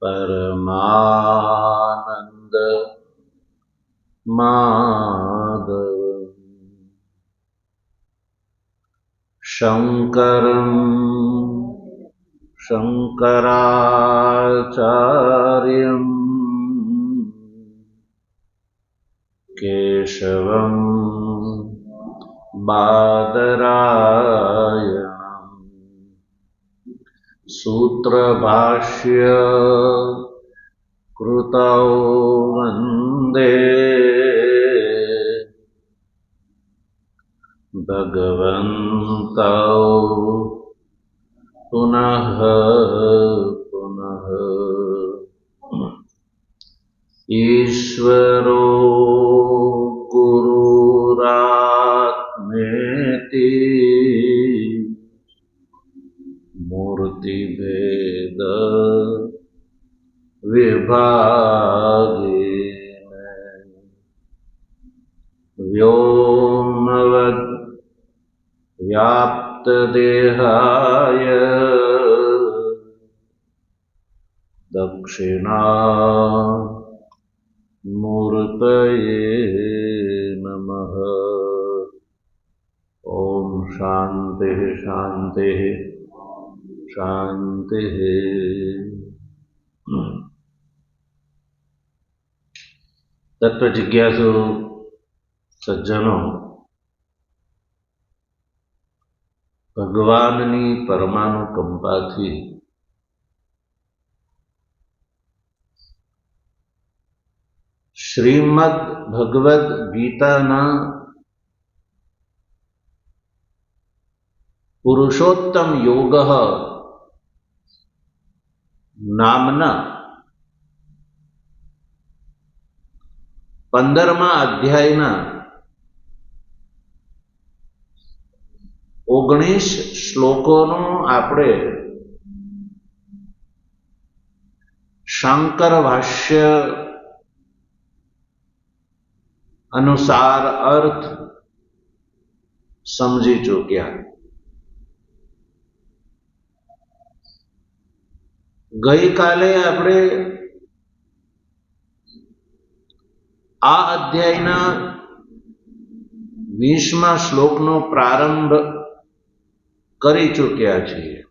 परमानंद माधव शंकरं शंकराचार्यं केशवं बादरायणं सूत्रभाष्य कृतौ वन्दे भगवन्तौ पुनः पुनः। ईश्वरो गुरुरात्मेति मूर्तिभेद विभागेन व्योमवद् व्याप्तदेहाय दक्षिणामूर्तये नमः। ओम शांति शांति शांति। तत्व जिज्ञासु सज्जनों, ભગવાનની પરમાનુકંપાથી શ્રીમદ ભગવદ ગીતાના પુરુષોત્તમ યોગ નામના 15મા અધ્યાયના 19 શ્લોકોનો આપણે શંકર ભાષ્ય અનુસાર અર્થ સમજી ચૂક્યા. ગઈકાલે આપણે આ અધ્યાયના 20મા શ્લોકનો પ્રારંભ કરી ચૂક્યા છીએ.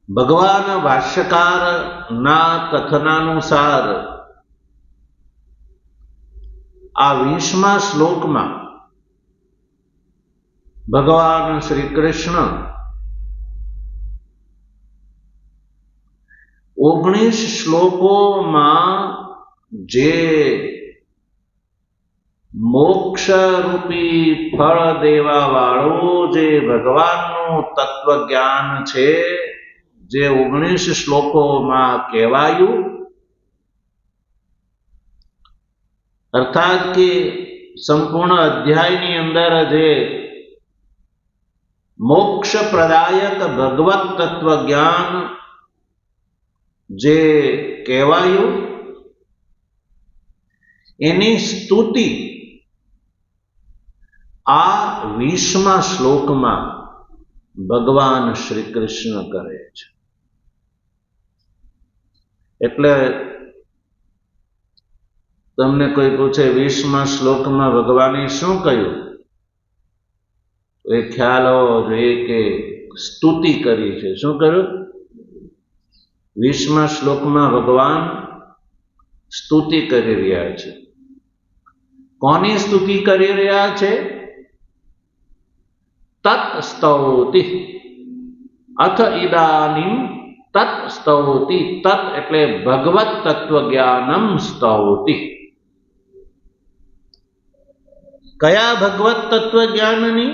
ભગવાન ભાષ્યકારના કથનાનુસાર આ 20મા શ્લોકમાં ભગવાન શ્રી કૃષ્ણ 19 શ્લોકોમાં જે મોક્ષ રૂપી ફળ દેવા વાળો જે ભગવાનનું તત્વ જ્ઞાન છે, જે 19 શ્લોકોમાં કહેવાયું, અર્થાત કે સંપૂર્ણ અધ્યાયની અંદર જે મોક્ષ પ્રદાયક ભગવત તત્વ જ્ઞાન જે કહેવાયું, એની સ્તુતિ આ 20મા શ્લોકમાં ભગવાન શ્રી કૃષ્ણ કરે છે. એટલે તમને કોઈ પૂછે 20મા શ્લોકમાં ભગવાને શું કહ્યું, એ ખ્યાલ હોવો જોઈએ કે સ્તુતિ કરી છે. શું કર્યું? 20મા શ્લોકમાં ભગવાન સ્તુતિ કરી રહ્યા છે. કોની સ્તુતિ કરી રહ્યા છે? તત સ્તૌતિ અથ ઇદાનીમ તત સ્તૌતિ. તત એટલે ભગવત તત્વ જ્ઞાનમ સ્તૌતિ. કયા ભગવત તત્વ જ્ઞાનની?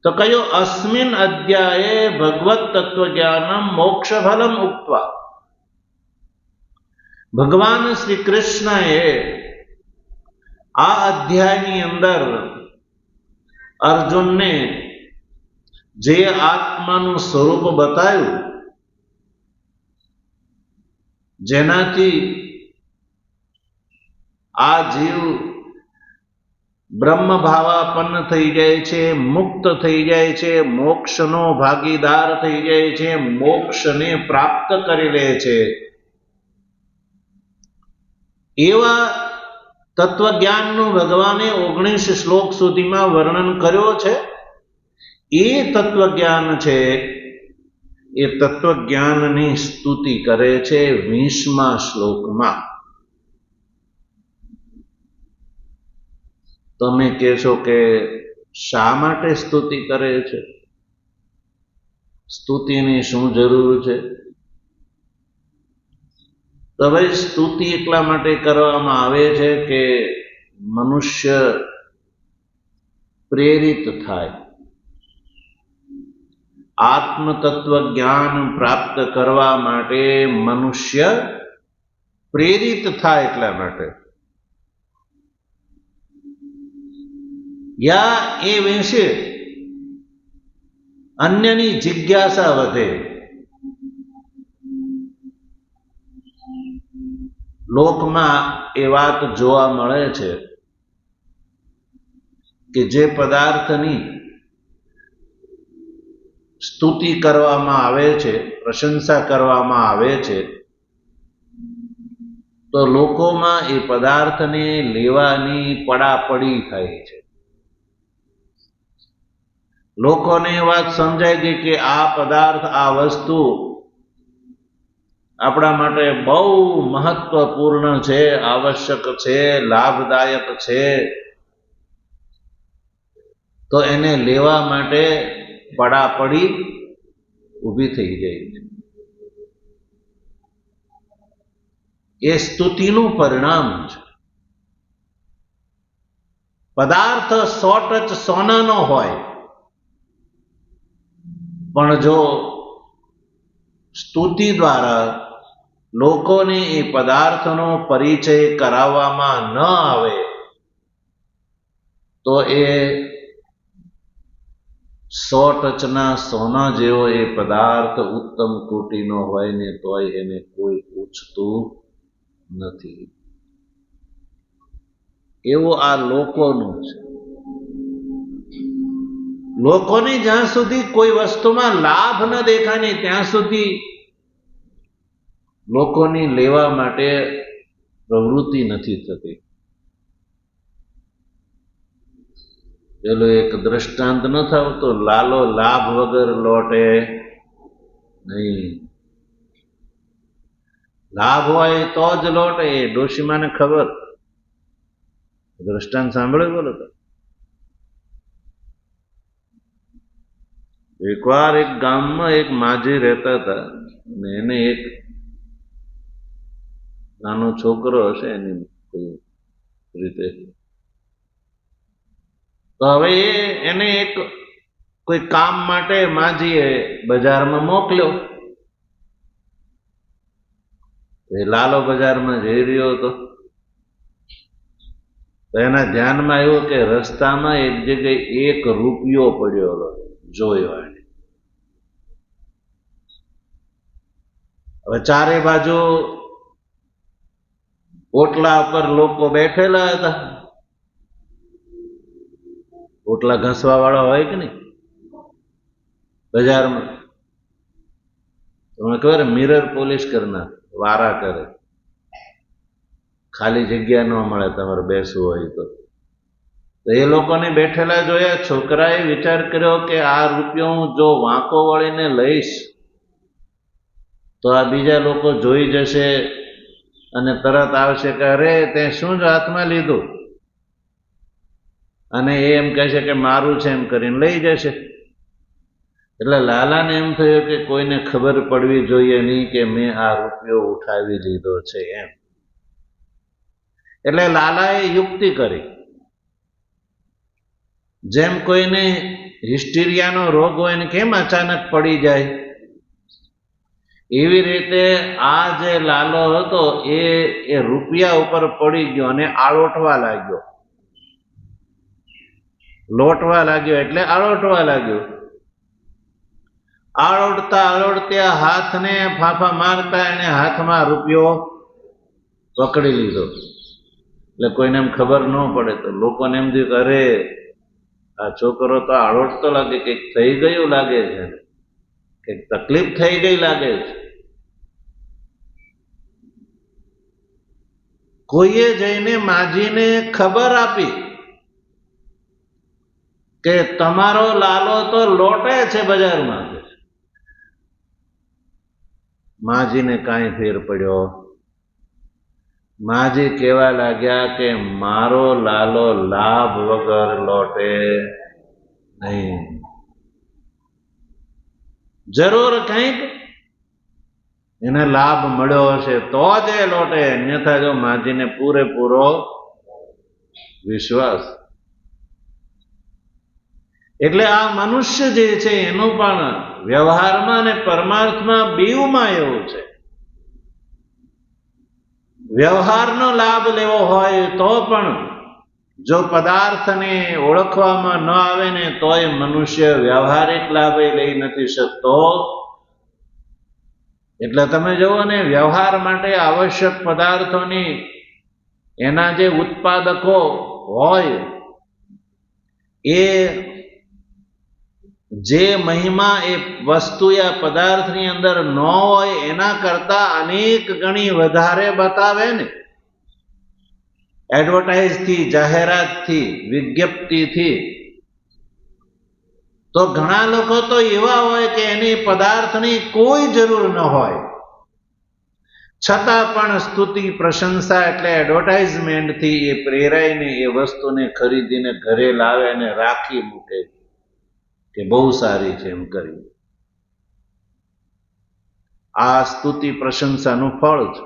તો કયો? અસ્મિન અધ્યાયે ભગવત તત્વ જ્ઞાનમ મોક્ષ ફલમ ઉક્ત્વા. ભગવાન શ્રી કૃષ્ણએ આ અધ્યાયની અંદર અર્જુનને જે આત્માનું સ્વરૂપ બતાવ્યું, જેનાથી આ જીવ બ્રહ્મ ભાવાપન્ન થઈ જાય છે, મુક્ત થઈ જાય છે, મોક્ષનો ભાગીદાર થઈ જાય છે, મોક્ષને પ્રાપ્ત કરી લે છે. એવા તત્વજ્ઞાનનું ભગવાને 19 શ્લોક સુધીમાં વર્ણન કર્યો છે. એ તત્વજ્ઞાન છે, એ તત્વજ્ઞાનની સ્તુતિ કરે છે 20મા શ્લોકમાં. તમે કહેશો કે શા માટે સ્તુતિ કરે છે? સ્તુતિની શું જરૂર છે? તો ભાઈ, સ્તુતિ એટલા માટે કરવામાં આવે છે કે મનુષ્ય પ્રેરિત થાય. આત્મતત્વ જ્ઞાન પ્રાપ્ત કરવા માટે મનુષ્ય પ્રેરિત થાય એટલા માટે. યા એ વિશે અન્યની જિજ્ઞાસા વધે. લોકમાં એ વાત જોવા મળે છે કે જે પદાર્થની સ્તુતિ કરવામાં આવે છે, પ્રશંસા કરવામાં આવે છે, તો લોકોમાં એ પદાર્થને લેવાની પડાપડી થાય છે. લોકોને એ વાત સમજાય ગઈ કે આ પદાર્થ, આ વસ્તુ આપણા માટે બહુ મહત્વપૂર્ણ છે, આવશ્યક છે, લાભદાયક છે, તો એને લેવા માટે પડાપડી ઊભી થઈ જાય છે. એ સ્તુતિનું પરિણામ છે. પદાર્થ 100% સોનાનો હોય, પણ જો સ્તુતિ દ્વારા લોકોને એ પદાર્થનો પરિચય કરાવવામાં ન આવે તો એ 100% સોના જેવો એ પદાર્થ ઉત્તમ કોટીનો હોય ને તોય એને કોઈ પૂછતું નથી. એવું આ લોકોનું છે. લોકોને જ્યાં સુધી કોઈ વસ્તુમાં લાભ ન દેખાય ને ત્યાં સુધી લોકોની લેવા માટે પ્રવૃત્તિ નથી થતી. પેલું એક દ્રષ્ટાંત ન થતો, લાલો લાભ વગર લોટે નહીં. લાભ હોય તો જ લોટે, એ ડોશીમાને ખબર. દ્રષ્ટાંત સાંભળ્યું? બોલો તો. એકવાર એક ગામમાં એક માજી રહેતા હતા અને એને એક નાનો છોકરો હશે એની કોઈ રીતે. તો હવે એને એક કોઈ કામ માટે માજીએ બજારમાં મોકલ્યો. એ લાલો બજારમાં જઈ રહ્યો હતો તો એના ધ્યાનમાં આવ્યું કે રસ્તામાં એક જગ્યાએ 1 રૂપિયો પડ્યો જોયો. હવે ચારે બાજુ ઓટલા પર લોકો બેઠેલા હતા. ઓટલા ઘસવા વાળા હોય કે નહીં બજારમાં? તમને ખબર, મિરર પોલિશ કરના વારા કરે, ખાલી જગ્યા ન મળે તમારે બેસવું હોય તો. એ લોકોને બેઠેલા જોયા. છોકરાએ વિચાર કર્યો કે આ રૂપિયો હું જો વાંકો વળીને લઈશ તો આ બીજા લોકો જોઈ જશે અને તરત આવશે કે અરે તે શું જ હાથમાં લીધું, અને એ એમ કહેશે કે મારું છે એમ કરીને લઈ જશે. એટલે લાલાને એમ થયું કે કોઈને ખબર પડવી જોઈએ નહીં કે મેં આ રૂપિયો ઉઠાવી લીધો છે એમ. એટલે લાલાએ યુક્તિ કરી. જેમ કોઈને હિસ્ટીરિયાનો રોગ હોય ને કેમ અચાનક પડી જાય, એવી રીતે આ જે લાલો હતો એ રૂપિયા ઉપર પડી ગયો અને આળોટવા લાગ્યો. લોટવા લાગ્યો એટલે આળોટવા લાગ્યો. આળોટતા હાથને ફાંફા મારતા એને હાથમાં રૂપિયો પકડી લીધો. એટલે કોઈને એમ ખબર ન પડે તો લોકોને એમ થયું કે અરે આ છોકરો તો આળોટતો લાગે, કંઈક થઈ ગયું લાગે છે, કંઈક તકલીફ થઈ ગઈ લાગે છે. કોઈએ જઈને માજીને ખબર આપી કે તમારો લાલો તો લોટે છે બજારમાં. માજીને કાંઈ ફેર પડ્યો. માજી કહેવા લાગ્યા કે મારો લાલો લાભ વગર લોટે નહીં, જરૂર કંઈક એને લાભ મળ્યો હશે તો જ એ લોટે, અન્યથા જો માજીને પૂરેપૂરો વિશ્વાસ. એટલે આ મનુષ્ય જે છે એનું પણ વ્યવહારમાં અને પરમાર્થમાં બેઉમાં એવું છે. વ્યવહારનો લાભ લેવો હોય તો પણ જો પદાર્થને ઓળખવામાં ન આવે ને તોય મનુષ્ય વ્યવહારિક લાભ લઈ નથી શકતો. એટલે તમે જુઓ ને, વ્યવહાર માટે આવશ્યક પદાર્થોની એના જે ઉત્પાદકો હોય એ જે મહિમા એ વસ્તુ યા પદાર્થની અંદર ન હોય એના કરતા અનેક ગણી વધારે બતાવે ને. એડવર્ટાઇઝથી, જાહેરાતથી, વિજ્ઞપ્તિથી. તો ઘણા લોકો તો એવા હોય કે એની પદાર્થની કોઈ જરૂર ન હોય છતાં પણ સ્તુતિ પ્રશંસા એટલે એડવર્ટાઇઝમેન્ટથી એ પ્રેરાઈને એ વસ્તુને ખરીદીને ઘરે લાવે અને રાખી મૂકે કે બહુ સારી છે એમ કરી. આ સ્તુતિ પ્રશંસાનું ફળ છે.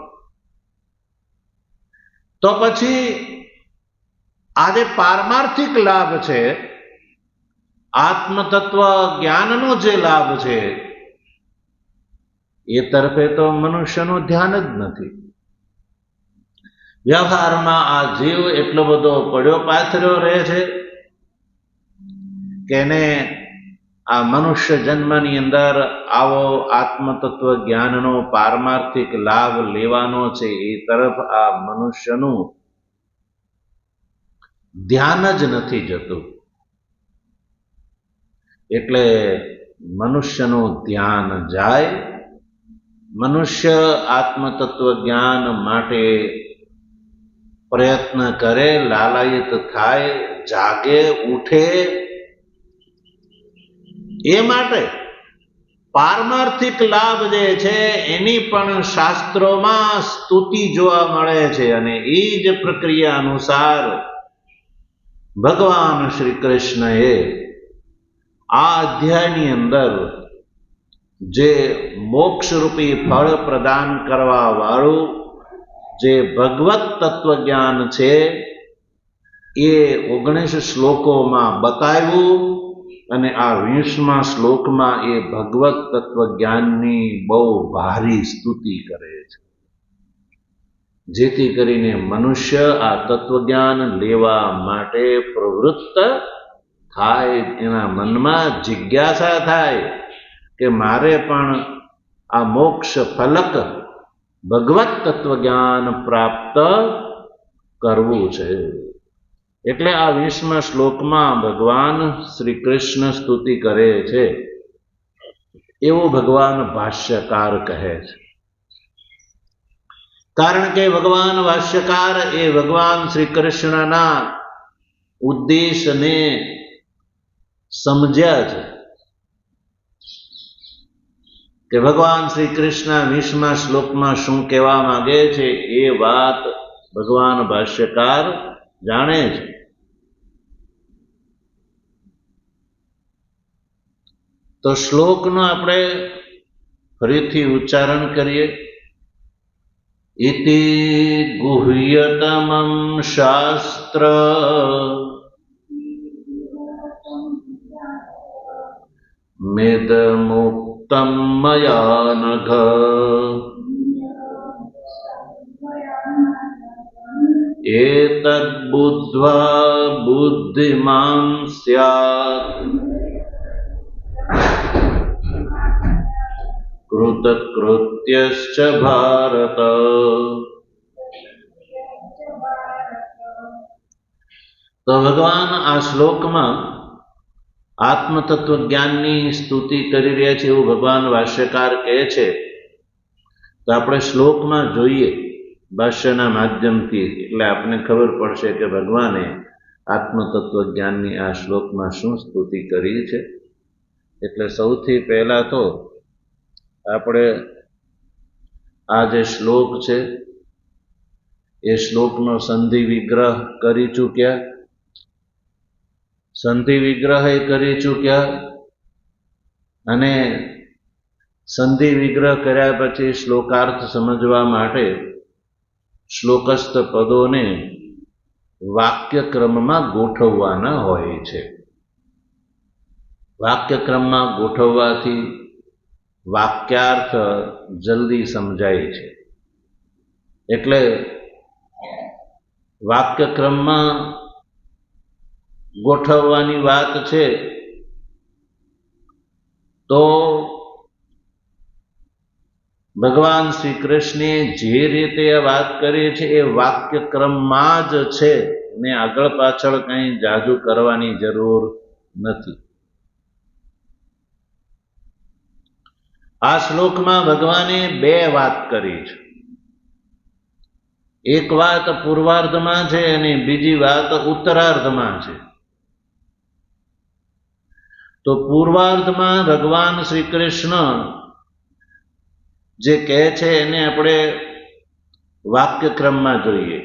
તો પછી આ જે પારમાર્થિક લાભ છે, આત્મતત્વ જ્ઞાનનો જે લાભ છે, એ તરફે તો મનુષ્યનું ધ્યાન જ નથી. વ્યવહારમાં આ જીવ એટલો બધો પડ્યો પાથર્યો રહે છે કે એને આ મનુષ્ય જન્મની અંદર આવો આત્મતત્વ જ્ઞાનનો પારમાર્થિક લાભ લેવાનો છે એ તરફ આ મનુષ્યનું ધ્યાન જ નથી જતું. એટલે મનુષ્યનું ધ્યાન જાય, મનુષ્ય આત્મતત્વ જ્ઞાન માટે પ્રયત્ન કરે, લાલાયિત થાય, જાગે, ઉઠે. એ માટે પારમાર્થિક લાભ જે છે એની પણ શાસ્ત્રોમાં સ્તુતિ જોવા મળે છે. અને એ જ પ્રક્રિયા અનુસાર ભગવાન શ્રી કૃષ્ણએ આ અધ્યાયની અંદર જે મોક્ષરૂપી ફળ પ્રદાન કરવા વાળું જે ભગવત તત્વજ્ઞાન છે એ 19 શ્લોકોમાં બતાવ્યું. અને આ 20મા શ્લોકમાં એ ભગવત તત્વજ્ઞાનની બહુ ભારી સ્તુતિ કરે છે, જેથી કરીને મનુષ્ય આ તત્વજ્ઞાન લેવા માટે પ્રવૃત્ત થાય, એના મનમાં જિજ્ઞાસા થાય કે મારે પણ આ મોક્ષ ફલક ભગવત તત્વજ્ઞાન પ્રાપ્ત કરવું છે. એટલે આ 20મા શ્લોકમાં ભગવાન શ્રી કૃષ્ણ સ્તુતિ કરે છે એવું ભગવાન ભાષ્યકાર કહે છે. કારણ કે ભગવાન ભાષ્યકાર એ ભગવાન શ્રી કૃષ્ણના ઉદ્દેશને સમજ્યા છે કે ભગવાન શ્રી કૃષ્ણ 20મા શ્લોકમાં શું કહેવા માંગે છે એ વાત ભગવાન ભાષ્યકાર જાણે છે. તો શ્લોકનો આપણે ફરીથી ઉચ્ચારણ કરીએ. ઇતિ ગુહ્યતમં શાસ્ત્ર મેદમુક્તમ મયા નઘ એતદ બુદ્ધ્વા બુદ્ધિમાન સ્યાત કૃતકૃત્યશ્ચ ભારત. તો ભગવાન આ શ્લોકમાં આત્મતત્વ જ્ઞાનની સ્તુતિ કરી રહ્યા છે એવું ભગવાન ભાષ્યકાર કહે છે. તો આપણે શ્લોકમાં જોઈએ ભાષ્યના માધ્યમથી, એટલે આપણને ખબર પડશે કે ભગવાને આત્મતત્વ જ્ઞાનની આ શ્લોકમાં શું સ્તુતિ કરી છે. એટલે સૌથી પહેલા તો આપણે આ જે શ્લોક છે એ શ્લોકનો સંધિ વિગ્રહ કરી ચૂક્યા. સંધિ વિગ્રહ એ કરી ચૂક્યા અને સંધિ વિગ્રહ કર્યા પછી શ્લોકાર્થ સમજવા માટે શ્લોકસ્થ પદોને વાક્યક્રમમાં ગોઠવવાના હોય છે. વાક્યક્રમમાં ગોઠવવાથી વાક્યાર્થ જલ્દી સમજાય છે. એટલે વાક્યક્રમમાં ગોઠવવાની વાત છે તો ભગવાન શ્રી કૃષ્ણે જે રીતે વાત કરી છે એ વાક્યક્રમમાં જ છે ને આગળ પાછળ કંઈ જાજુ કરવાની જરૂર નથી. આ શ્લોકમાં ભગવાને બે વાત કરી છે. એક વાત પૂર્વાર્ધમાં છે અને બીજી વાત ઉત્તરાર્ધમાં છે. તો પૂર્વાર્ધમાં ભગવાન શ્રી કૃષ્ણ જે કહે છે એને આપણે વાક્યક્રમમાં જોઈએ.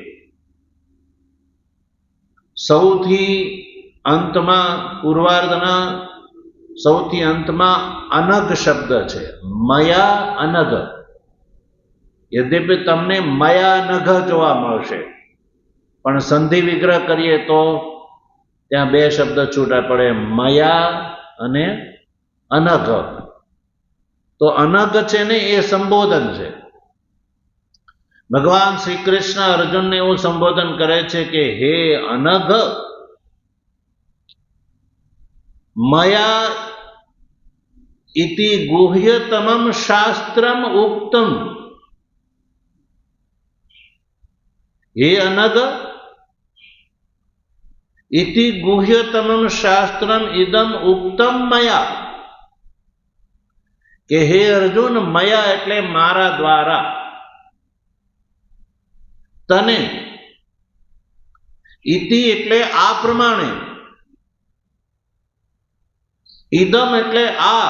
સૌથી અંતમાં, પૂર્વાર્ધના સૌથી અંતમાં અનગ શબ્દ છે, મયા અનગ. યદ્યપિ તમને મયા નઘ જોવા મળશે, પણ સંધિ વિગ્રહ કરીએ તો ત્યાં બે શબ્દ છૂટા પડે, મયા અને અનઘ. તો અનઘ છે ને એ સંબોધન છે. ભગવાન શ્રી કૃષ્ણ અર્જુનને એવું સંબોધન કરે છે કે હે અનઘ, મયા ઇતિ ગુહ્યતમમ શાસ્ત્રમ ઉક્તમ. હે અનઘ, ઇતિ ગુહ્યતમમ શાસ્ત્રમ ઇદમ ઉક્તમ મયા. કે હે અર્જુન, મયા એટલે મારા દ્વારા તને, ઇતિ એટલે આ પ્રમાણે, ઇદમ એટલે આ,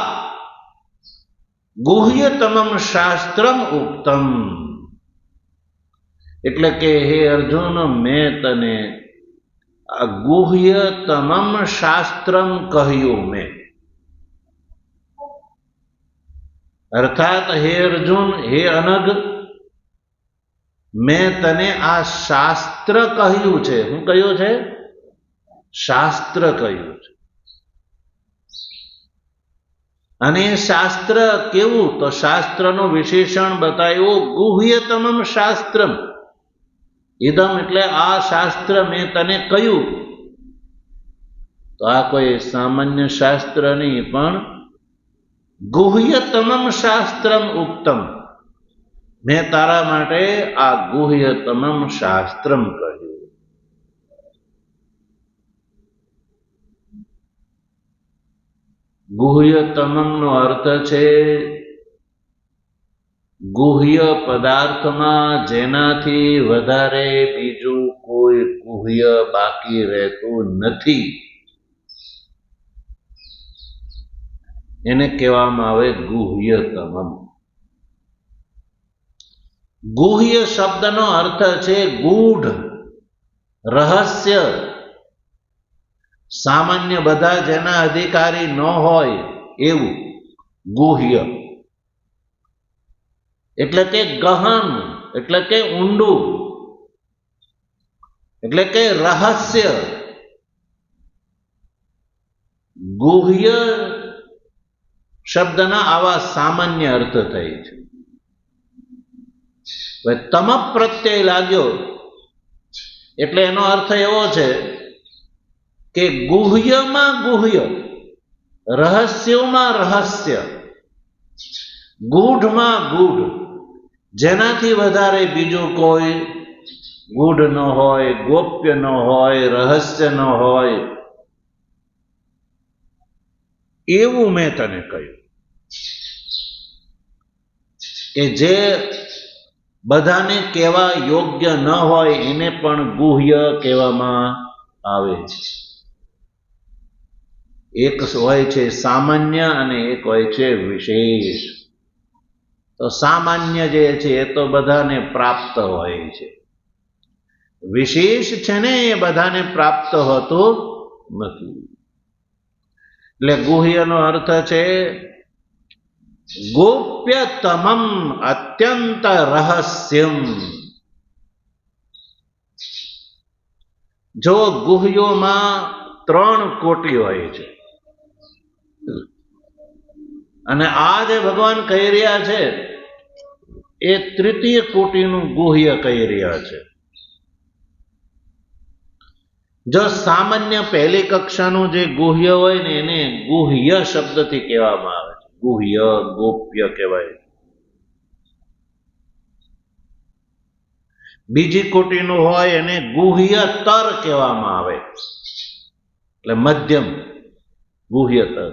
ગુહ્યતમમ શાસ્ત્રમ ઉક્તમ એટલે કે હે અર્જુન, મેં તને આ ગુહ્યતમમ શાસ્ત્રમ કહ્યું. મેં અર્થાત હે અર્જુન, હે અનઘ, મેં તને આ શાસ્ત્ર કહ્યું છે. શું કહ્યું છે? શાસ્ત્ર કહ્યું છે. અને શાસ્ત્ર કેવું? તો શાસ્ત્રનું વિશેષણ બતાવ્યું, ગુહ્યતમમ શાસ્ત્રમ ઇદમ એટલે આ શાસ્ત્ર મેં તને કહ્યું. તો આ કોઈ સામાન્ય શાસ્ત્ર નહીં, પણ ગુહ્યતમમ શાસ્ત્રમ ઉક્તમ. મેં તારા માટે આ ગુહ્યતમમ શાસ્ત્રમ કહ્યું. ગુહ્યતમમ નો અર્થ છે ગુહ્ય પદાર્થમાં જેનાથી વધારે બીજું કોઈ ગુહ્ય બાકી રહેતું નથી, એને કહેવામાં આવે ગુહ્યતમમ. ગુહ્ય શબ્દનો અર્થ છે ગૂઢ, રહસ્ય. સામાન્ય બધા જેના અધિકારી ન હોય એવું ગુહ્ય. એટલે કે ગહન, એટલે કે ઊંડું, એટલે કે રહસ્ય. ગુહ્ય શબ્દના આવા સામાન્ય અર્થ થાય છે. તમ પ્રત્યય લાગ્યો એટલે એનો અર્થ એવો છે કે ગુહ્યમાં ગુહ્ય, રહસ્યોમાં રહસ્ય, ગૂઢમાં ગૂઢ, જેનાથી વધારે બીજું કોઈ ગૂઢ ન હોય, ગોપ્ય ન હોય, રહસ્ય ન હોય, એવું મેં તને કહ્યું કે જે બધાને કહેવા યોગ્ય ન હોય એને પણ ગુહ્ય કહેવામાં આવે છે. એક હોય છે સામાન્ય અને એક હોય છે વિશેષ. તો સામાન્ય જે છે એ તો બધાને પ્રાપ્ત હોય છે, વિશેષ છે ને એ બધાને પ્રાપ્ત હોતું નથી. એટલે ગુહ્યનો અર્થ છે ગોપ્યતમમ અત્યંત રહસ્યમ. જો ગુહ્યોમાં 3 કોટી હોય છે અને આ જે ભગવાન કહી રહ્યા છે એ તૃતીય કોટીનું ગુહ્ય કહી રહ્યા છે. જો સામાન્ય પહેલી કક્ષાનું જે ગુહ્ય હોય ને એને ગુહ્ય શબ્દથી કહેવામાં આવે છે, ગુહ્ય, ગોપ્ય કહેવાય. બીજી કોટીનું હોય એને ગુહ્યતર કહેવામાં આવે, એટલે મધ્યમ ગુહ્યતર.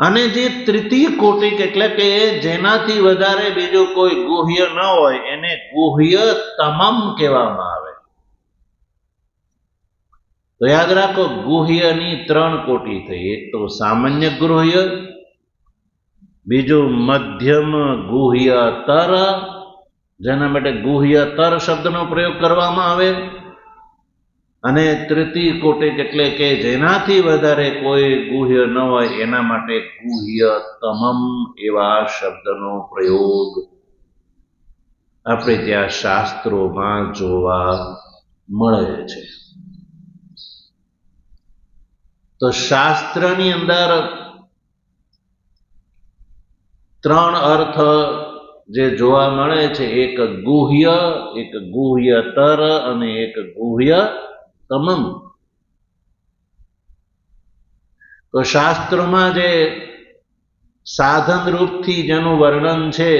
અને જે તૃતીય કોટી એટલે કે જેનાથી વધારે બીજું કોઈ ગુહ્ય ન હોય એને ગુહ્યતમમ કહેવામાં આવે. તો યાદ રાખો, ગુહ્યની 3 કોટી થઈ. એક તો સામાન્ય ગુહ્ય, બીજું મધ્યમ ગુહ્યતર, જેના માટે ગુહ્યતર શબ્દનો પ્રયોગ કરવામાં આવે, અને તૃતીય કોટી એટલે કે જેનાથી વધારે કોઈ ગુહ્ય ન હોય એના માટે ગુહ્યતમમ એવા શબ્દનો પ્રયોગ આપણે ત્યાં શાસ્ત્રોમાં જોવા મળે છે. તો શાસ્ત્રની અંદર 3 અર્થ જે જોવા મળે છે, એક ગુહ્ય, એક ગુહ્યતર અને એક ગુહ્યતમમ. તો શાસ્ત્રમાં જે સાધન રૂપથી જેનું વર્ણન છે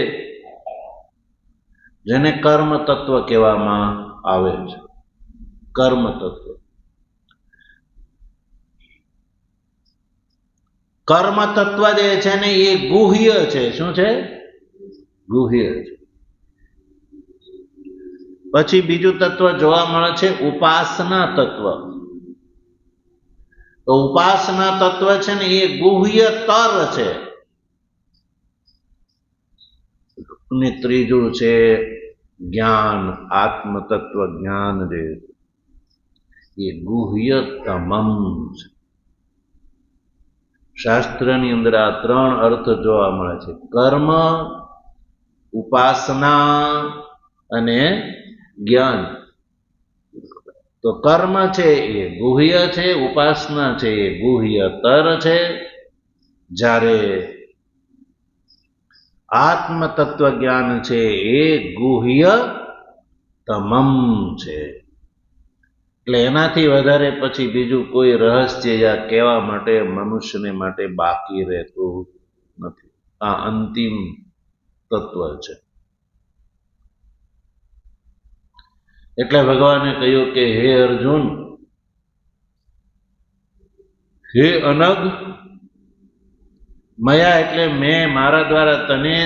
જેને કર્મ તત્વ કહેવામાં આવે છે, કર્મ તત્વ. કર્મ તત્વ જે છે ને એ ગુહ્ય છે. શું છે? ગુહ્ય છે. પછી બીજું તત્વ જોવા મળે છે ઉપાસના તત્વ. તો ઉપાસના તત્વ છે ને એ ગુહ્યતર છે. અને ત્રીજું છે જ્ઞાન, આત્મ તત્વ જ્ઞાન જે એ ગુહ્યતમમ છે. શાસ્ત્રની અંદર આ 3 અર્થ જોવા મળે છે, કર્મ, ઉપાસના અને જ્ઞાન. તો કર્મ છે એ ગુહ્ય છે, ઉપાસના છે એ ગુહ્યતર છે, જ્યારે આત્મ તત્વ જ્ઞાન છે એ ગુહ્યતમમ છે. એટલે એનાથી વધારે પછી બીજું કોઈ રહસ્ય કહેવા માટે મનુષ્યને માટે બાકી રહેતું નથી. આ અંતિમ તત્વ છે. એટલે ભગવાને કહ્યું કે હે અર્જુન, હે અનગ, મયા એટલે મેં, મારા દ્વારા તને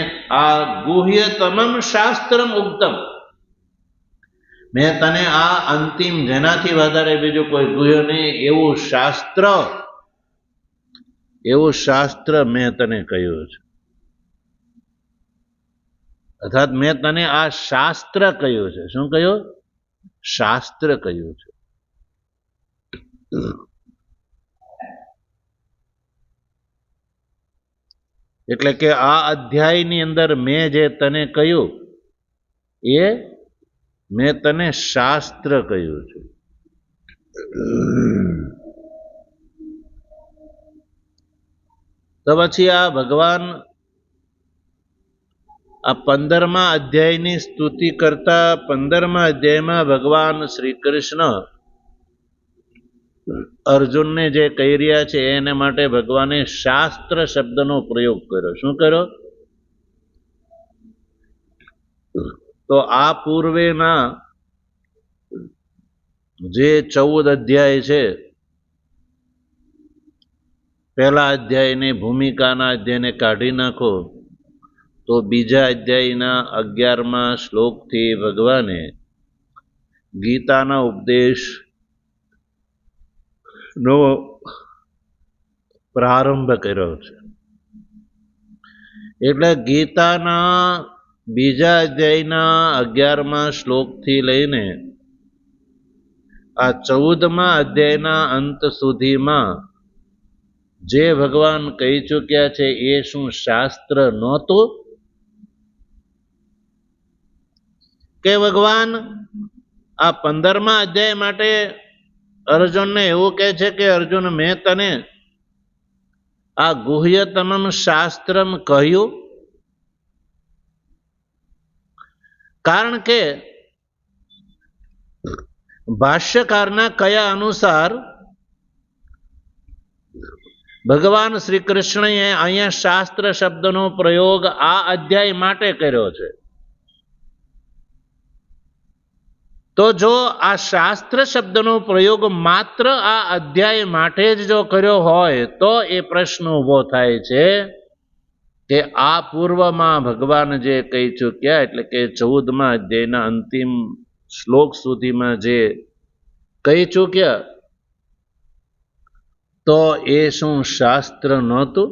આ ગુહ્યતમમ શાસ્ત્રમ ઉક્તમ, મેં તને આ અંતિમ જેનાથી વધારે બીજું કોઈ ગુહ્ય નહીં એવું શાસ્ત્ર મેં તને કહ્યું છે. અર્થાત મેં તને આ શાસ્ત્ર કહ્યું છે. શું કહ્યું? શાસ્ત્ર કહ્યું છે. એટલે કે આ અધ્યાયની અંદર મેં જે તને કહ્યું એ મેં તને શાસ્ત્ર કહ્યું છે. તો પછી આ ભગવાન આ 15મા અધ્યાયની સ્તુતિ કરતા 15મા અધ્યાયમાં ભગવાન શ્રી કૃષ્ણ અર્જુનને જે કહી રહ્યા છે એને માટે ભગવાને શાસ્ત્ર શબ્દનો પ્રયોગ કર્યો. શું કર્યો? તો આ પૂર્વેના જે 14 અધ્યાય છે, પહેલા અધ્યાયની ભૂમિકાના અધ્યાયને કાઢી નાખો તો બીજા અધ્યાયના 11મા શ્લોકથી ભગવાને ગીતાના ઉપદેશનો પ્રારંભ કર્યો છે. એટલે ગીતાના બીજા અધ્યાયના 11મા શ્લોકથી લઈને આ 14મા અધ્યાયના અંત સુધીમાં જે ભગવાન કહી ચૂક્યા છે એ શું શાસ્ત્ર નહોતું? કે ભગવાન આ 15મા અધ્યાય માટે અર્જુનને એવું કહે છે કે અર્જુન, મેં તને આ ગુહ્યતમમ શાસ્ત્રમ કહ્યું, કારણ કે ભાષ્યકારના કયા અનુસાર ભગવાન શ્રી કૃષ્ણએ અહીંયા શાસ્ત્ર શબ્દનો પ્રયોગ આ અધ્યાય માટે કર્યો છે. તો જો આ શાસ્ત્ર શબ્દનો પ્રયોગ માત્ર આ અધ્યાય માટે જ જો કર્યો હોય તો એ પ્રશ્ન ઉભો થાય છે કે આ પૂર્વમાં ભગવાન જે કહી ચૂક્યા, એટલે કે 14મા અધ્યાયના અંતિમ શ્લોક સુધીમાં જે કહી ચૂક્યા, તો એ શું શાસ્ત્ર નહોતું?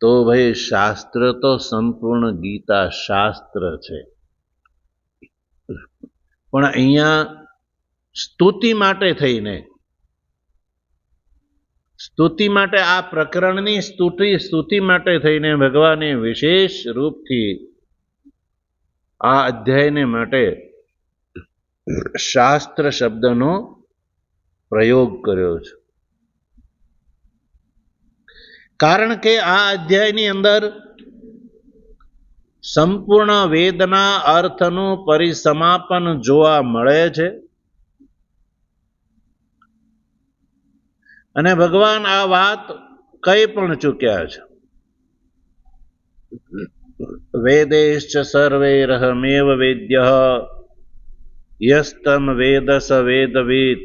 તો ભાઈ, શાસ્ત્ર તો સંપૂર્ણ ગીતા શાસ્ત્ર છે, પણ અહીંયા સ્તુતિ માટે થઈને, સ્તુતિ માટે, આ પ્રકરણની સ્તુતિ માટે થઈને ભગવાને વિશેષ રૂપથી આ અધ્યાયને માટે શાસ્ત્ર શબ્દનો પ્રયોગ કર્યો છે. કારણ કે આ અધ્યાયની અંદર સંપૂર્ણ વેદના અર્થનું પરિસમાપન જોવા મળે છે. અને ભગવાન આ વાત કહી પણ ચૂક્યા છે. વેદેશ્ચ સર્વૈરહમેવ વેદ્યઃ યસ્તમ વેદ સ વેદવિદ.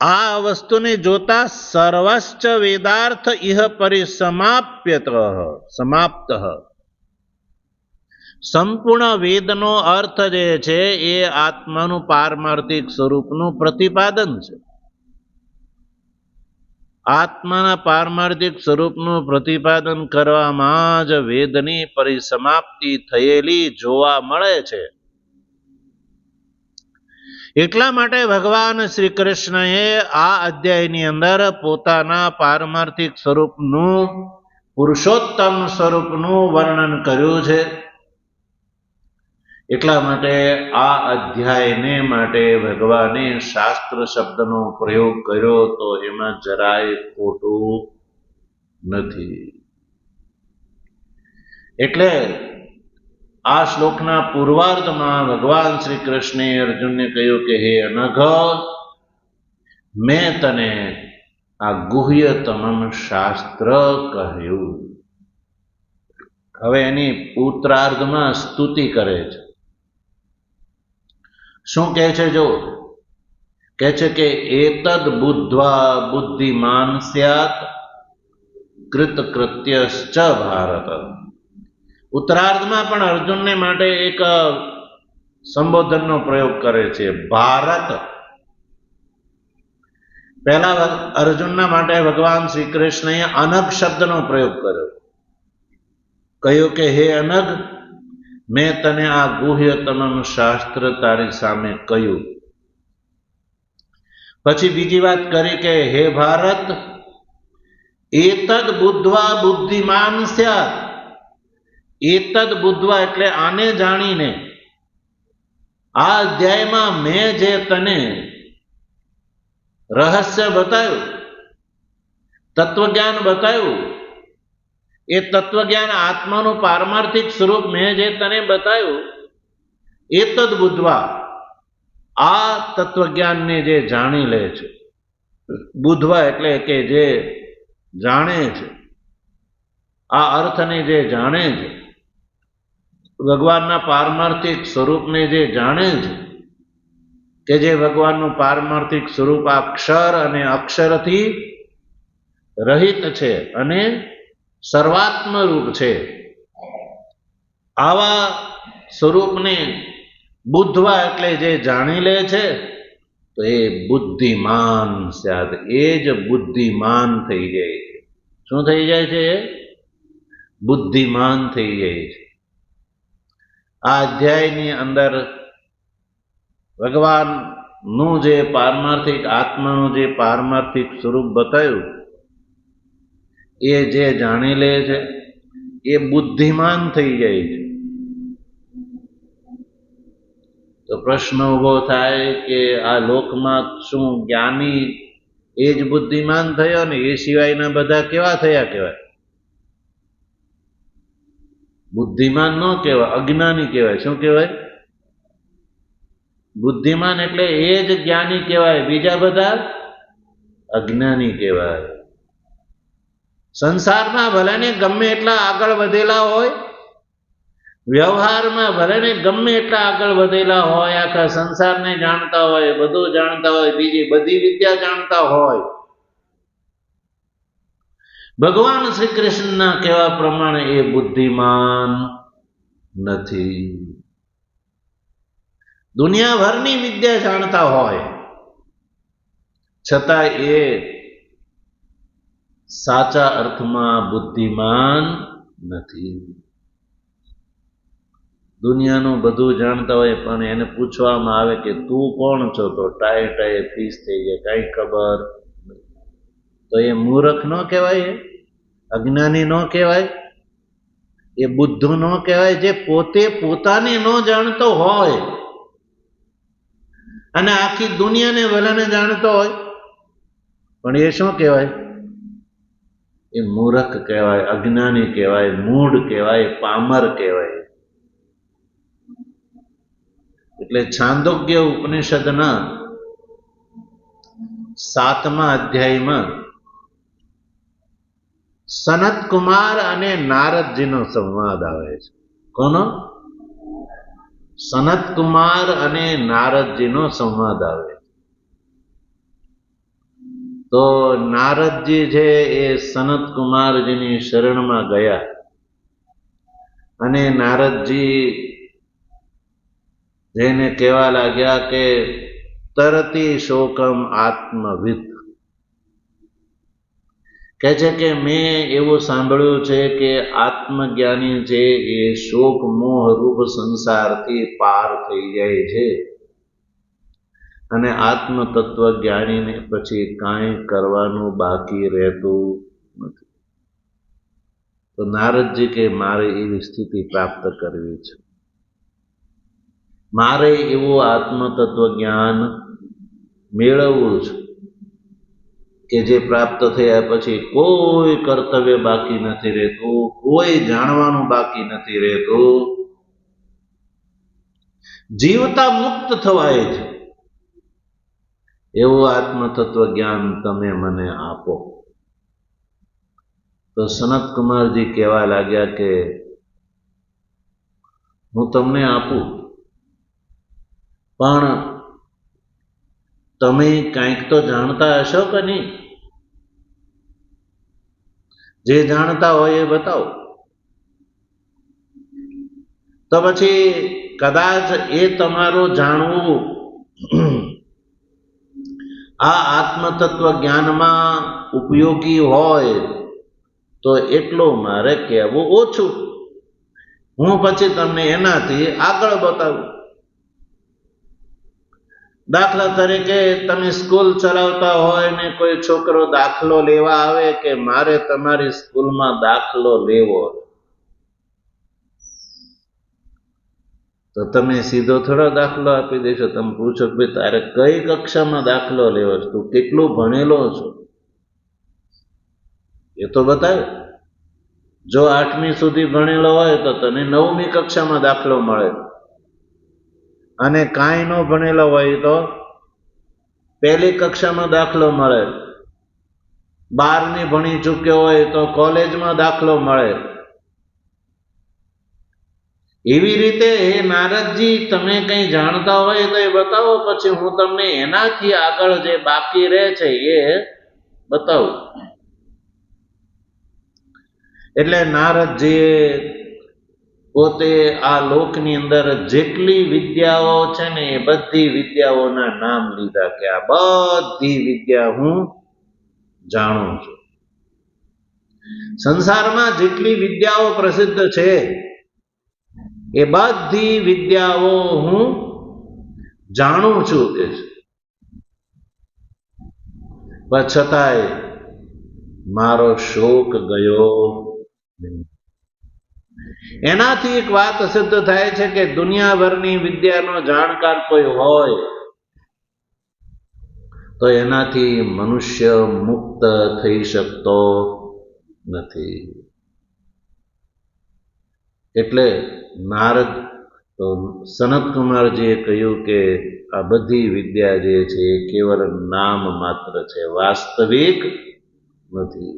આ વસ્તુને જોતા સર્વશ્ચ વેદાર્થ ઇહ પરિસમાપ્યત સમાપ્ત. સંપૂર્ણ વેદનો અર્થ જે છે એ આત્માનું પારમાર્થિક સ્વરૂપનું પ્રતિપાદન છે. આત્માના પારમાર્થિક સ્વરૂપનું પ્રતિપાદન કરવામાં જ વેદની પરિસમાપ્તિ થયેલી જોવા મળે છે. એટલા માટે ભગવાન શ્રી કૃષ્ણએ આ અધ્યાયની અંદર પોતાના પારમાર્થિક સ્વરૂપનું, પુરુષોત્તમ સ્વરૂપનું વર્ણન કર્યું છે. એટલા માટે આ અધ્યાયને માટે ભગવાને શાસ્ત્ર શબ્દનો પ્રયોગ કર્યો, તો એમાં જરાય ખોટું નથી. એટલે આ શ્લોકના પૂર્વાર્ધમાં ભગવાન શ્રી કૃષ્ણે અર્જુનને કહ્યું કે હે અનઘ, મેં તને આ ગુહ્યતમમ શાસ્ત્ર કહ્યું. હવે એની ઉત્તરાર્ધમાં સ્તુતિ કરે છે. શું કહે છે? જો કહે છે કે એતદ બુદ્ધ્વા બુદ્ધિમાન સ્યાત કૃતકૃત્યશ્ચ ભારત. ઉત્તરાર્ધમાં પણ અર્જુનને માટે એક સંબોધનનો પ્રયોગ કરે છે, ભારત. પહેલા અર્જુનના માટે ભગવાન શ્રી કૃષ્ણએ અનગ શબ્દનો પ્રયોગ કર્યો. કહ્યું કે હે અનગ, મેં તને આ ગુહ્યતમમ શાસ્ત્ર તારી સામે કહ્યું. પછી બીજી વાત કરી કે હે ભારત, એતદ બુદ્ધ્વા બુદ્ધિમાન સ્યાત. એતદ બુદ્ધ્વા એટલે આને જાણીને, આ અધ્યાયમાં મેં જે તને રહસ્ય બતાવ્યું, તત્વજ્ઞાન બતાવ્યું, એ તત્વજ્ઞાન આત્માનું પારમાર્થિક સ્વરૂપ મેં જે તને બતાવ્યું, એતદ બુદ્ધ્વા, આ તત્વજ્ઞાનને જે જાણી લે છે, બુધવા એટલે કે જે જાણે છે, આ અર્થને જે જાણે છે, ભગવાનના પારમાર્થિક સ્વરૂપને જે જાણે છે, કે જે ભગવાનનું પારમાર્થિક સ્વરૂપ આ ક્ષર અને અક્ષરથી રહિત છે અને સર્વાત્મ રૂપ છે, આવા સ્વરૂપને બુધવા એટલે જે જાણી લે છે તો એ બુદ્ધિમાન સ્યાદ, એ જ બુદ્ધિમાન થઈ જાય છે. શું થઈ જાય છે? બુદ્ધિમાન થઈ જાય છે. આ અધ્યાયની અંદર ભગવાનનું જે પારમાર્થિક આત્માનું જે પારમાર્થિક સ્વરૂપ બતાવ્યું, એ જે જાણી લે છે એ બુદ્ધિમાન થઈ જાય છે. તો પ્રશ્ન ઉભો થાય કે આ લોકમાં શું જ્ઞાની એ જ બુદ્ધિમાન થયો ને એ સિવાયના બધા કેવા થયા કહેવાય? બુદ્ધિમાન ન કહેવાય, અજ્ઞાની કહેવાય. શું કહેવાય? બુદ્ધિમાન એટલે એ જ જ્ઞાની કહેવાય, બીજા બધા અજ્ઞાની કહેવાય. સંસારમાં ભલે ને ગમે એટલા આગળ વધેલા હોય, વ્યવહારમાં ભલે ને ગમે એટલા આગળ વધેલા હોય, આખા સંસારને જાણતા હોય, બધું જાણતા હોય, બીજી બધી વિદ્યા જાણતા હોય, ભગવાન શ્રી કૃષ્ણના કહેવા પ્રમાણે એ બુદ્ધિમાન નથી. દુનિયાભરની વિદ્યા જાણતા હોય છતાં એ સાચા અર્થમાં બુદ્ધિમાન નથી. દુનિયાનું બધું જાણતા હોય પણ એને પૂછવામાં આવે કે તું કોણ છો, તો ટાઈ ટાઈ ફીસ થઈ જાય, કઈ ખબર. તો એ મૂર્ખ ન કહેવાય, અજ્ઞાની ન કહેવાય, એ બુદ્ધુ ન કહેવાય. જે પોતે પોતાને ન જાણતો હોય અને આખી દુનિયાને ભલાને જાણતો હોય, પણ એ શું કહેવાય? એ મૂર્ખ કહેવાય, અજ્ઞાની કહેવાય, મૂઢ કહેવાય, પામર કહેવાય. એટલે છાંદોગ્ય ઉપનિષદના 7મા અધ્યાયમાં સનત કુમાર અને નારદજીનો સંવાદ આવે છે. કોનો? સનત કુમાર અને નારદજીનો સંવાદ આવે. તો નારદજી છે એ સનત કુમારજીની શરણમાં ગયા અને નારદજી જેને કહેવા લાગ્યા કે તરતી શોકમ આત્મવિદ, કહે છે કે મેં એવું સાંભળ્યું છે કે આત્મજ્ઞાની છે એ શોક મોહ રૂપ સંસારથી પાર થઈ જાય છે અને આત્મ તત્વ જ્ઞાનીને પછી કાંઈ કરવાનું બાકી રહેતું નથી. તો નારદજી કે મારે એવી સ્થિતિ પ્રાપ્ત કરવી છે, મારે એવું આત્મ તત્વ જ્ઞાન મેળવવું છે કે જે પ્રાપ્ત થયા પછી કોઈ કર્તવ્ય બાકી નથી રહેતું, કોઈ જાણવાનું બાકી નથી રહેતું, જીવતા મુક્ત થવાય છે. એવું આત્મ તત્વ જ્ઞાન તમે મને આપો. તો સનત કુમારજી કહેવા લાગ્યા કે હું તમને આપું, પણ તમે કંઈક તો જાણતા હશો કે નહીં? જે જાણતા હોય એ બતાવો. તો પછી કદાચ એ તમારું જાણવું આ આત્મતત્વ જ્ઞાનમાં ઉપયોગી હોય તો એટલું મારે કહેવું ઓછું. હું પછી તમને એનાથી આગળ બતાવું. દાખલા તરીકે તમે સ્કૂલ ચલાવતા હોય ને કોઈ છોકરો દાખલો લેવા આવે કે મારે તમારી સ્કૂલમાં દાખલો લેવો, તો તમે સીધો થોડો દાખલો આપી દેશો. તમે પૂછો કે ભાઈ તારે કઈ કક્ષામાં દાખલો લેવો છે, તું કેટલું ભણેલો છો એ તો બતાવે. જો 8મી સુધી ભણેલો હોય તો તને 9મી કક્ષામાં દાખલો મળે, અને કાંઈ ન ભણેલો હોય તો પહેલી કક્ષામાં દાખલો મળે, 12મી ભણી ચૂક્યો હોય તો કોલેજમાં દાખલો મળે. એવી રીતે હે નારદજી, તમે કંઈ જાણતા હોય તો એ બતાવો, પછી હું તમને એનાથી આગળ જે બાકી રહે છે એ બતાવું. એટલે નારદજીએ પોતે આ લોકની અંદર જેટલી વિદ્યાઓ છે ને એ બધી વિદ્યાઓના નામ લીધા કે આ બધી વિદ્યા હું જાણું છું. સંસારમાં જેટલી વિદ્યાઓ પ્રસિદ્ધ છે એ બધી વિદ્યાઓ હું જાણું છું કે પણ છતાંય મારો શોક ગયો નહીં. એનાથી એક વાત સિદ્ધ થાય છે કે દુનિયાભરની વિદ્યાનો જાણકાર કોઈ હોય તો એનાથી મનુષ્ય મુક્ત થઈ શકતો નથી. એટલે નારદ તો સનત કુમારજીએ કહ્યું કે આ બધી વિદ્યા જે છે એ કેવળ નામ માત્ર છે, વાસ્તવિક નથી.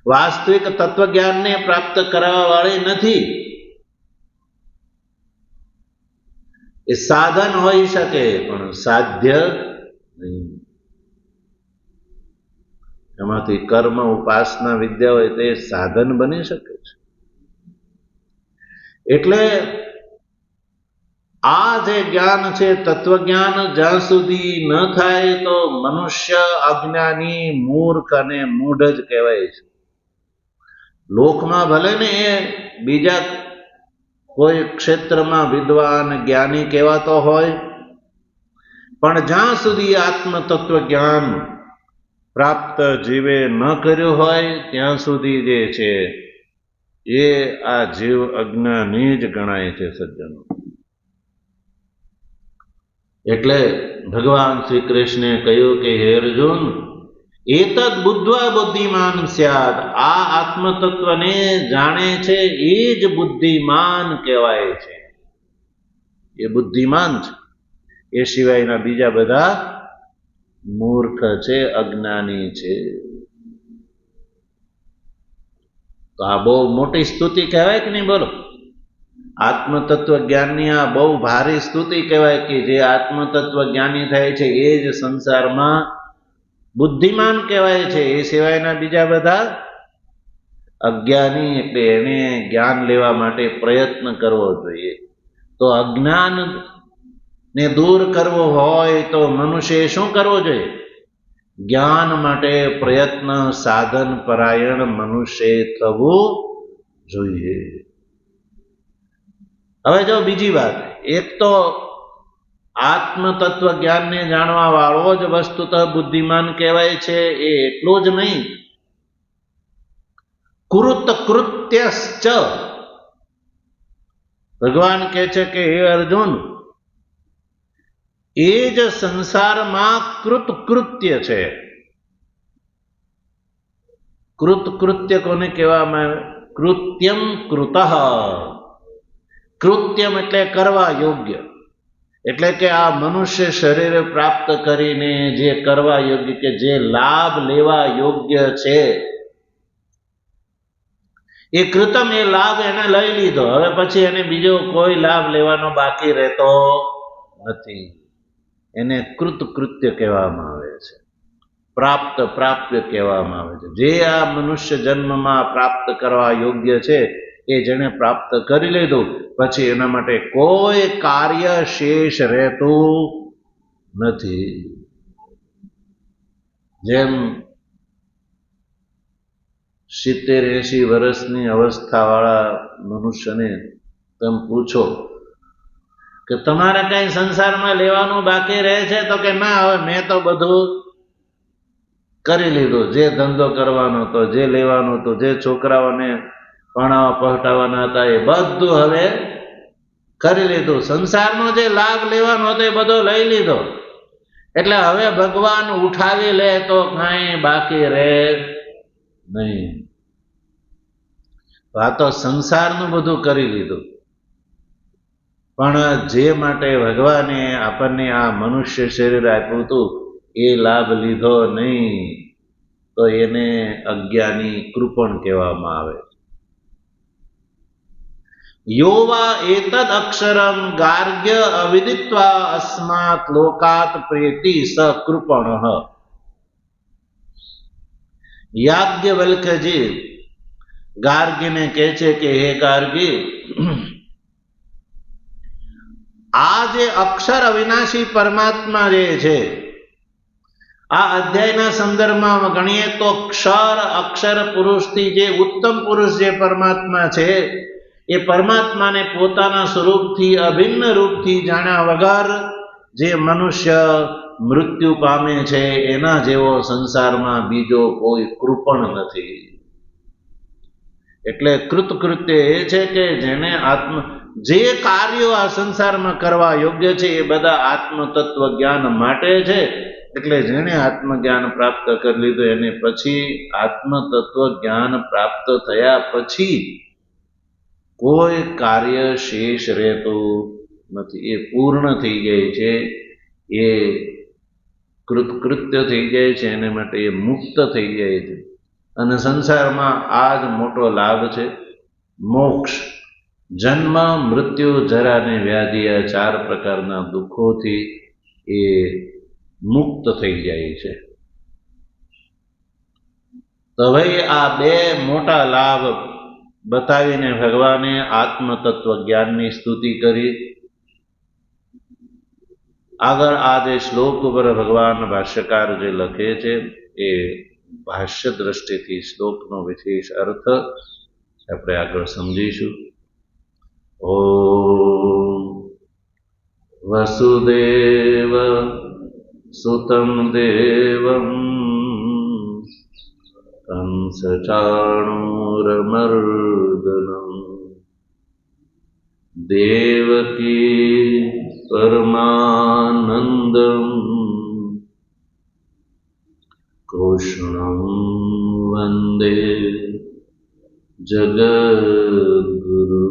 વાસ્તવિક તત્વજ્ઞાનને પ્રાપ્ત કરવા વાળી નથી. એ સાધન હોઈ શકે પણ સાધ્ય નહીં. એમાંથી કર્મ ઉપાસના વિદ્યા હોય તે સાધન બની શકે છે. એટલે આ જે જ્ઞાન છે તત્વજ્ઞાન જ્યાં સુધી ન થાય તો મનુષ્ય અજ્ઞાની, મૂર્ખ અને મૂઢ જ કહેવાય છે. લોકમાં ભલે ને એ બીજા કોઈ ક્ષેત્રમાં વિદ્વાન જ્ઞાની કહેવાતો હોય, પણ જ્યાં સુધી આત્મ તત્વ જ્ઞાન પ્રાપ્ત જીવે ન કર્યું હોય ત્યાં સુધી જે છે એ આ જીવ અજ્ઞાની જ ગણાય છે સજ્જનો. એટલે ભગવાન શ્રી કૃષ્ણે કહ્યું કે હે અર્જુન, એતદ બુદ્ધ્વા બુદ્ધિમાન સ્યાદ, આ આત્મ તત્વને જાણે છે એ જ બુદ્ધિમાન કહેવાય છે. એ બુદ્ધિમાન છે, એ સિવાયના બીજા બધા મૂર્ખ છે, અજ્ઞાની છે. તો આ બહુ મોટી સ્તુતિ કહેવાય કે નહીં? બોલો, આત્મ તત્વ જ્ઞાનની આ બહુ ભારી સ્તુતિ કહેવાય કે જે આત્મ તત્વ જ્ઞાની થાય છે એ જ સંસારમાં બુદ્ધિમાન કહેવાય છે. એ સિવાયના બીજા બધા અજ્ઞાની. એટલે એને જ્ઞાન લેવા માટે પ્રયત્ન કરવો જોઈએ. તો અજ્ઞાન ને દૂર કરવો હોય તો મનુષ્ય શું કરવો જોઈએ? જ્ઞાન માટે પ્રયત્ન, સાધન પરાયણ મનુષ્ય થવું જોઈએ. હવે જો બીજી વાત, એક તો આત્મ તત્વ જ્ઞાનને જાણવા વાળો જ વસ્તુતઃ બુદ્ધિમાન કહેવાય છે. એ એટલું જ નહીં, કૃત કૃત્યશ્ચ, ભગવાન કહે છે કે હે અર્જુન, એ જ સંસારમાં કૃતકૃત્ય છે. કૃતકૃત્ય કોને કહેવામાં આવે? કૃત્યમ કૃતઃ. કૃત્યમ એટલે કરવા યોગ્ય. એટલે કે આ મનુષ્ય શરીર પ્રાપ્ત કરીને જે કરવા યોગ્ય, કે જે લાભ લેવા યોગ્ય છે એ કૃતમ, એ લાભ એને લઈ લીધો. હવે પછી એને બીજો કોઈ લાભ લેવાનો બાકી રહેતો નથી. એને કૃતકૃત્ય કહેવામાં આવે છે. પ્રાપ્ય કહેવામાં આવે છે. જે આ મનુષ્ય જન્મમાં પ્રાપ્ત કરવા યોગ્ય છે એ જેને પ્રાપ્ત કરી લીધું, પછી એના માટે કોઈ કાર્ય શેષ રહેતું નથી. જેમ 70-80 વર્ષની અવસ્થાવાળા મનુષ્યને તમે પૂછો કે તમારે કઈ સંસારમાં લેવાનું બાકી રહે છે? તો કે ના, હવે મેં તો બધું કરી લીધું. જે ધંધો કરવાનો હતો, જે લેવાનું હતું, જે છોકરાઓને ભણાવવા પહોંચાડવાના હતા એ બધું હવે કરી લીધું. સંસારનો જે લાભ લેવાનો હતો એ બધો લઈ લીધો. એટલે હવે ભગવાન ઉઠાવી લે તો કાંઈ બાકી રહે નહીં. આ તો સંસારનું બધું કરી લીધું, પણ જે માટે ભગવાને આપણને આ મનુષ્ય શરીર આપ્યું હતું એ લાભ લીધો નહીં તો એને અજ્ઞાની કૃપણ કહેવામાં આવે. યો વા એતદ અક્ષરમ ગાર્ગ્ય અવિદિત્વા અસ્માત લોકાત પ્રેતિ સ કૃપણઃ. યાજ્ઞવલ્ક્યજી ગાર્ગીને કહે છે કે હે ગાર્ગી, આ જે અક્ષર અવિનાશી પરમાત્મા જે છે, આ અધ્યાયના સંદર્ભમાં ગણીએ તો ક્ષર અક્ષર પુરુષથી જે ઉત્તમ પુરુષ જે પરમાત્મા છે એ પરમાત્માને પોતાના સ્વરૂપથી અભિન્ન રૂપથી જાણ્યા વગર જે મનુષ્ય મૃત્યુ પામે છે એના જેવો સંસારમાં બીજો કોઈ કૃપણ નથી. એટલે કૃતકૃત્ય એ છે કે જેને જે કાર્યો આ સંસારમાં કરવા યોગ્ય છે એ બધા આત્મ તત્વ જ્ઞાન માટે છે. એટલે જેણે આત્મજ્ઞાન પ્રાપ્ત કરી લીધું એને પછી આત્મ તત્વ જ્ઞાન પ્રાપ્ત થયા પછી કોઈ કાર્ય શેષ રહેતું નથી. એ પૂર્ણ થઈ જાય છે, એ કૃતકૃત્ય થઈ જાય છે, એને માટે એ મુક્ત થઈ જાય છે. અને સંસારમાં આ જ મોટો લાભ છે, મોક્ષ. જન્મ મૃત્યુ જરા અને વ્યાધિ આ 4 પ્રકારના દુઃખોથી એ મુક્ત થઈ જાય છે. તો ભાઈ આ 2 મોટા લાભ બતાવીને ભગવાને આત્મ તત્વ જ્ઞાનની સ્તુતિ કરી. આગળ આ જે શ્લોક ઉપર ભગવાન ભાષ્યકાર જે લખે છે એ ભાષ્ય દ્રષ્ટિથી શ્લોકનો વિશેષ અર્થ આપણે આગળ સમજીશું. ઓમ વસુદેવ સુતમ દેવમ કંસચાણૂરમર્દનમ દેવકી પરમાનંદમ કૃષ્ણં વંદે જગદ્ગુરુ.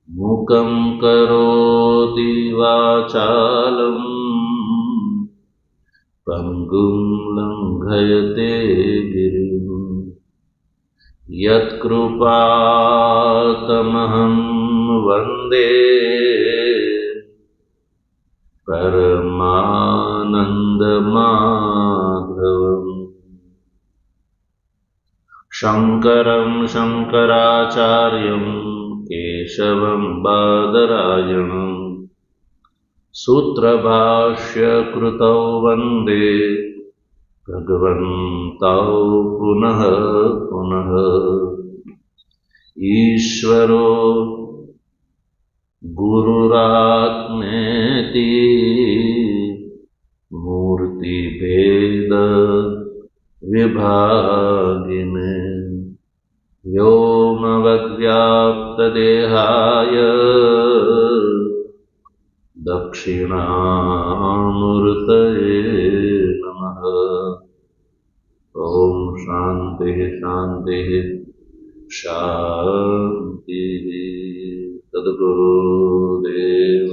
મૂકં કરોતિ વાચાલં પંગું લંઘયતે ગિરિં યત્કૃપાતમહં વંદે પરમાનંદમાધવં. શંકરં શંકરાચાર્યં કેશવં બાદરાયણં સૂત્રભાષ્યકૃતૌ વંદે ભગવन्तૌ પુનઃ પુનઃ. ઈશ્વરો ગુરુરાત્મેતિ મૂર્તિભેદ વિભાગિને વ્યોમવદ્વ્યાપ્તદેહાય દક્ષિણામૂર્તયે નમઃ. ઓમ શાંતિ શાંતિ શાંતિ. સદ્ગુરુદેવ